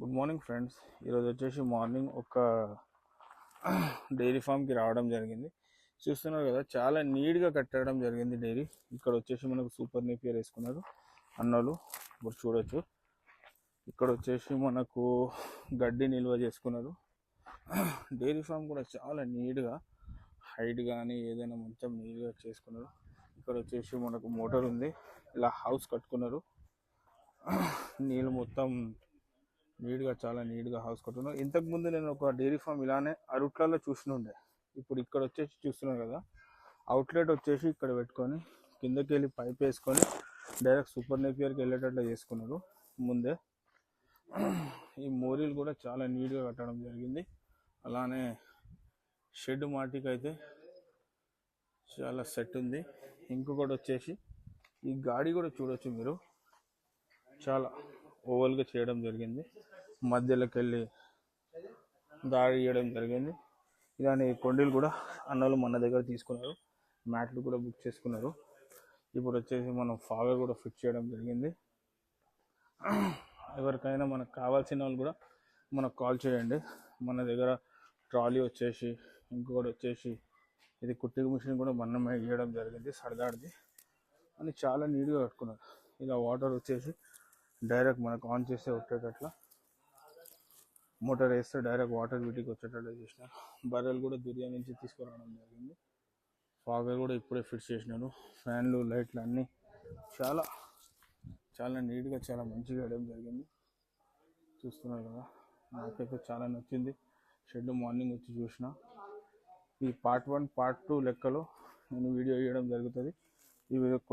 Good morning friends. ఈరోజు వచ్చేసి morning ఒక డైరీ ఫామ్కి రావడం జరిగింది. చూస్తున్నారు కదా, చాలా నీట్గా కట్టడం జరిగింది డైరీ. ఇక్కడ వచ్చేసి మనకు సూపర్ నేపియర్ వేసుకున్నారు అన్నోళ్ళు. ఇప్పుడు చూడొచ్చు, ఇక్కడ వచ్చేసి మనకు గడ్డి నిల్వ చేసుకున్నారు. డైరీ ఫామ్ కూడా చాలా నీట్గా హైట్ కానీ ఏదైనా మొత్తం నీట్గా చేసుకున్నారు. ఇక్కడ వచ్చేసి మనకు మోటార్ ఉంది, ఇలా హౌస్ కట్టుకున్నారు. నీళ్ళు మొత్తం నీట్గా, చాలా నీట్గా హౌస్ కట్టుకున్నారు. ఇంతకుముందు నేను ఒక డైరీ ఫామ్ ఇలానే అరుట్లలో చూసినుండే. ఇప్పుడు ఇక్కడ వచ్చేసి చూస్తున్నాను కదా, అవుట్లెట్ వచ్చేసి ఇక్కడ పెట్టుకొని కిందకి వెళ్ళి పైప్ వేసుకొని డైరెక్ట్ సూపర్ నేపియర్కి వెళ్ళేటట్లు చేసుకున్నారు ముందే. ఈ మోరీలు కూడా చాలా నీట్గా కట్టడం జరిగింది. అలానే షెడ్ మాటికి అయితే చాలా సెట్ ఉంది. ఇంకొకటి వచ్చేసి ఈ గాడి కూడా చూడొచ్చు మీరు, చాలా ఓవల్గా చేయడం జరిగింది. మధ్యలోకి వెళ్ళి దారి ఇవ్వడం జరిగింది. ఇలానే కొండలు కూడా అన్నలు మన దగ్గర తీసుకున్నారు. మ్యాట్లు కూడా బుక్ చేసుకున్నారు. ఇప్పుడు వచ్చేసి మనం ఫాగర్ కూడా ఫిట్ చేయడం జరిగింది. ఎవరికైనా మనకు కావాల్సిన వాళ్ళు కూడా మనకు కాల్ చేయండి. మన దగ్గర ట్రాలీ వచ్చేసి, ఇంకొకటి వచ్చేసి ఇది కుట్టింగ్ మిషన్ కూడా మనమే ఇవ్వడం జరిగింది, సరదాడిది అని. చాలా నీట్గా కట్టుకున్నారు. ఇలా వాటర్ వచ్చేసి డైరెక్ట్ మనకు ఆన్ చేస్తే వచ్చేటట్లా, మోటార్ వేస్తే డైరెక్ట్ వాటర్ వీటికి వచ్చేటట్లు చేసిన. బర్రెలు కూడా దుర్యా నుంచి తీసుకురావడం జరిగింది. ఫాగర్ కూడా ఇప్పుడే ఫిట్ చేసినాను. ఫ్యాన్లు, లైట్లు అన్నీ చాలా చాలా నీట్గా, చాలా మంచిగా వేయడం జరిగింది. చూస్తున్నారు కదా, నాకైతే చాలా నచ్చింది. షెడ్ మార్నింగ్ వచ్చి చూసిన. ఈ పార్ట్ 1 పార్ట్ 2 లెక్కలో నేను వీడియో వేయడం జరుగుతుంది. ఈ వీడియో